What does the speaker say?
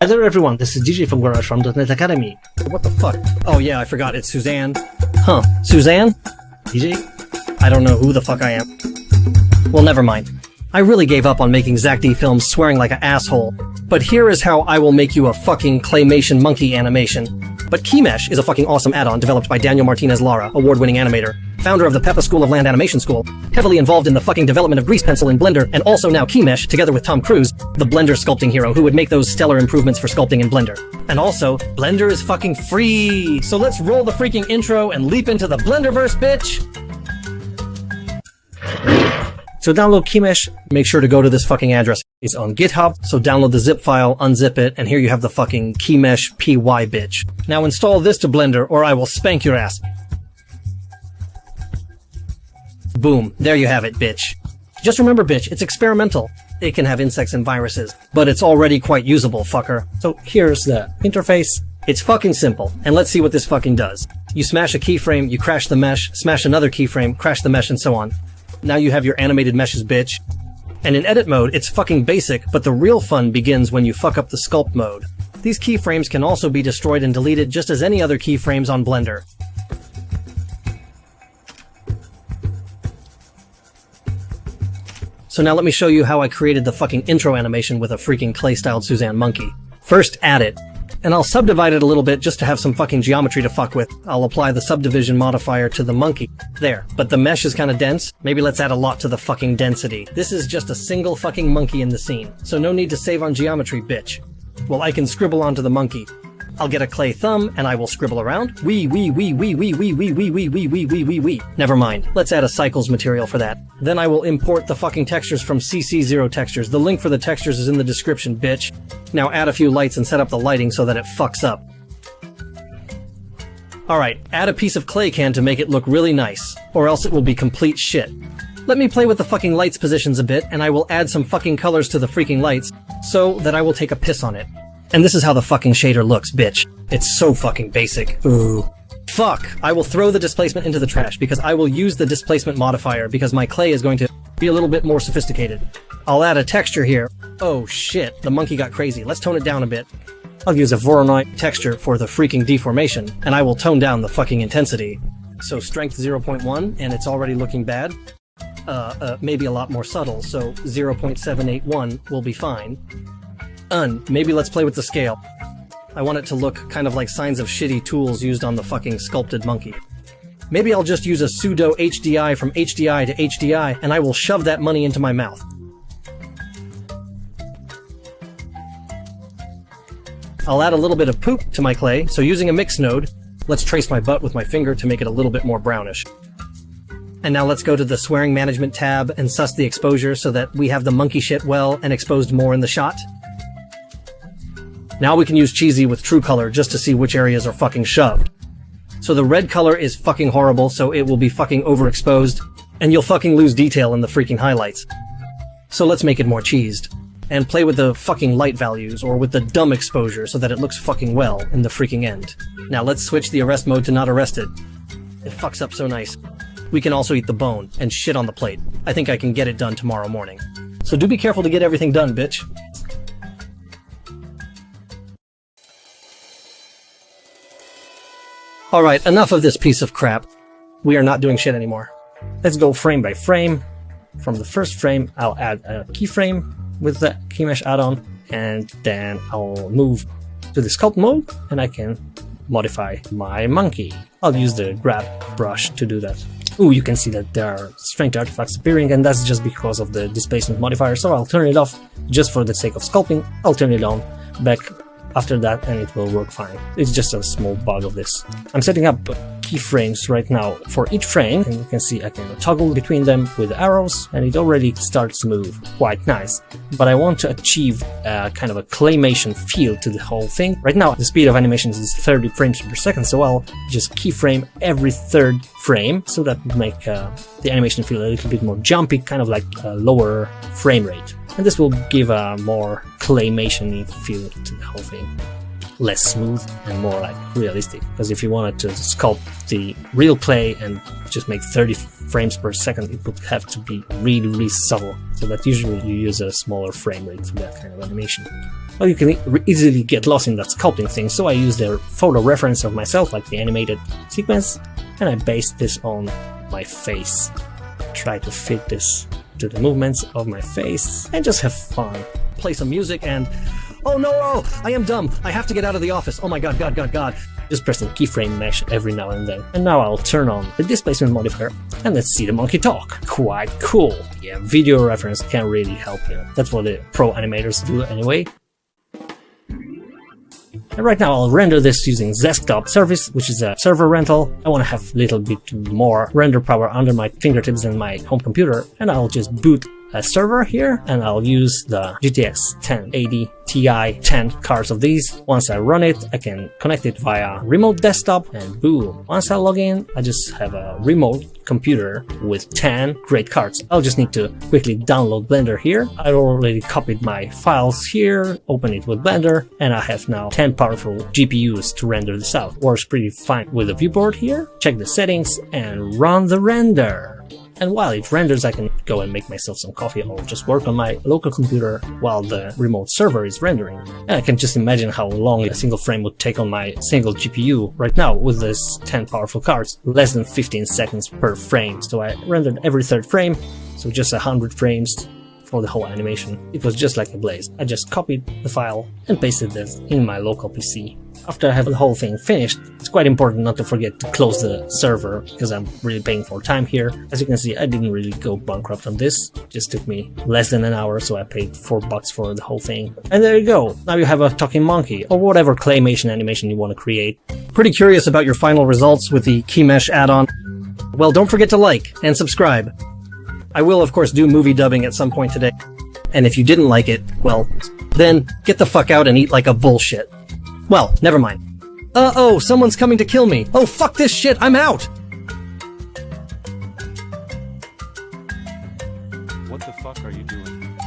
Hi there everyone, this is DJ from GarageFrom.net Academy. What the fuck? Oh yeah, I forgot, it's Suzanne. Huh, Suzanne? DJ? I don't know who the fuck I am. Well, never mind. I really gave up on making Zach D films swearing like an asshole. But here is how I will make you a fucking claymation monkey animation. But Keymesh is a fucking awesome add-on developed by Daniel Martinez Lara, award-winning animator, founder of the Peppa School of Land Animation School, heavily involved in the fucking development of Grease Pencil in Blender, and also now Keymesh, together with Tom Cruise, the Blender sculpting hero who would make those stellar improvements for sculpting in Blender. And also, Blender is fucking free! So let's roll the freaking intro and leap into the Blenderverse, bitch! So download Keymesh, make sure to go to this fucking address. It's on GitHub, so download the zip file, unzip it, and here you have the fucking Keymesh PY bitch. Now install this to Blender, or I will spank your ass. Boom, there you have it, bitch. Just remember, bitch, it's experimental. It can have insects and viruses, but it's already quite usable, fucker. So here's the interface. It's fucking simple, and let's see what this fucking does. You smash a keyframe, you crash the mesh, smash another keyframe, crash the mesh, and so on. Now you have your animated meshes, bitch. And in edit mode, it's fucking basic, but the real fun begins when you fuck up the sculpt mode. These keyframes can also be destroyed and deleted just as any other keyframes on Blender. So now let me show you how I created the fucking intro animation with a freaking clay-styled Suzanne monkey. First, add it. And I'll subdivide it a little bit just to have some fucking geometry to fuck with. I'll apply the subdivision modifier to the monkey. There. But the mesh is kinda dense. Maybe let's add a lot to the fucking density. This is just a single fucking monkey in the scene. So no need to save on geometry, bitch. Well, I can scribble onto the monkey. I'll get a clay thumb, and I will scribble around. Wee. Never mind. Let's add a cycles material for that. Then I will import the fucking textures from CC0 Textures. The link for the textures is in the description, bitch. Now add a few lights and set up the lighting so that it fucks up. Alright, add a piece of clay can to make it look really nice, or else it will be complete shit. Let me play with the fucking lights positions a bit, and I will add some fucking colors to the freaking lights, so that I will take a piss on it. And this is how the fucking shader looks, bitch. It's so fucking basic. Ooh. Fuck! I will throw the displacement into the trash, because I will use the displacement modifier, because my clay is going to be a little bit more sophisticated. I'll add a texture here. Oh shit, the monkey got crazy. Let's tone it down a bit. I'll use a Voronoi texture for the freaking deformation, and I will tone down the fucking intensity. So strength 0.1, and it's already looking bad. Maybe a lot more subtle, so 0.781 will be fine. Maybe let's play with the scale. I want it to look kind of like signs of shitty tools used on the fucking sculpted monkey. Maybe I'll just use a pseudo HDI from HDI to HDI, and I will shove that money into my mouth. I'll add a little bit of poop to my clay, so using a mix node, let's trace my butt with my finger to make it a little bit more brownish. And now let's go to the swearing management tab and suss the exposure so that we have the monkey shit well and exposed more in the shot. Now we can use cheesy with true color just to see which areas are fucking shoved. So the red color is fucking horrible, so it will be fucking overexposed, and you'll fucking lose detail in the freaking highlights. So let's make it more cheesed. And play with the fucking light values, or with the dumb exposure so that it looks fucking well in the freaking end. Now let's switch the arrest mode to not arrested. It fucks up so nice. We can also eat the bone, and shit on the plate. I think I can get it done tomorrow morning. So do be careful to get everything done, bitch. Alright, enough of this piece of crap. We are not doing shit anymore. Let's go frame by frame. From the first frame, I'll add a keyframe with the Keymesh add-on, and then I'll move to the sculpt mode, and I can modify my monkey. I'll use the grab brush to do that. Ooh, you can see that there are strength artifacts appearing, and that's just because of the displacement modifier, so I'll turn it off just for the sake of sculpting. I'll turn it on back after that, and it will work fine. It's just a small bug of this. I'm setting up keyframes right now for each frame, and you can see I can toggle between them with arrows, and it already starts to move. Quite nice. But I want to achieve kind of a claymation feel to the whole thing. Right now, the speed of animations is 30 frames per second, so I'll just keyframe every third frame, so that would make the animation feel a little bit more jumpy, kind of like a lower frame rate. And this will give a more claymation-y feel to the whole thing. Less smooth and more like realistic, because if you wanted to sculpt the real clay and just make 30 frames per second, it would have to be really subtle, so that usually you use a smaller frame rate for that kind of animation. Well, you can easily get lost in that sculpting thing, so I used a photo reference of myself, like the animated sequence, and I based this on my face. Try to fit this to the movements of my face, and just have fun. Play some music and... Oh no! Oh, I am dumb! I have to get out of the office! Oh my god, god. Just pressing keyframe mesh every now and then. And now I'll turn on the displacement modifier, and let's see the monkey talk. Quite cool. Yeah, video reference can really help you. That's what the pro animators do anyway. And right now I'll render this using Desktop Service, which is a server rental. I want to have a little bit more render power under my fingertips than my home computer, and I'll just boot a server here, and I'll use the GTX 1080 Ti 10 cards of these. Once I run it, I can connect it via remote desktop, and boom. Once I log in, I just have a remote computer with 10 great cards. I'll just need to quickly download Blender here. I already copied my files here, open it with Blender, and I have now 10 powerful GPUs to render this out. Works pretty fine with the viewport here. Check the settings and run the render. And while it renders, I can go and make myself some coffee or just work on my local computer while the remote server is rendering. And I can just imagine how long a single frame would take on my single GPU. Right now, with this 10 powerful cards, less than 15 seconds per frame. So I rendered every third frame, so just 100 frames for the whole animation. It was just like a blaze. I just copied the file and pasted this in my local PC. After I have the whole thing finished, it's quite important not to forget to close the server, because I'm really paying for time here. As you can see, I didn't really go bankrupt on this. It just took me less than an hour, so I paid $4 for the whole thing. And there you go. Now you have a talking monkey, or whatever claymation animation you want to create. Pretty curious about your final results with the Keymesh add-on? Well, don't forget to like and subscribe. I will, of course, do movie dubbing at some point today. And if you didn't like it, well, then get the fuck out and eat like a bullshit. Well, never mind. Uh-oh, someone's coming to kill me. Oh, fuck this shit, I'm out! What the fuck are you doing?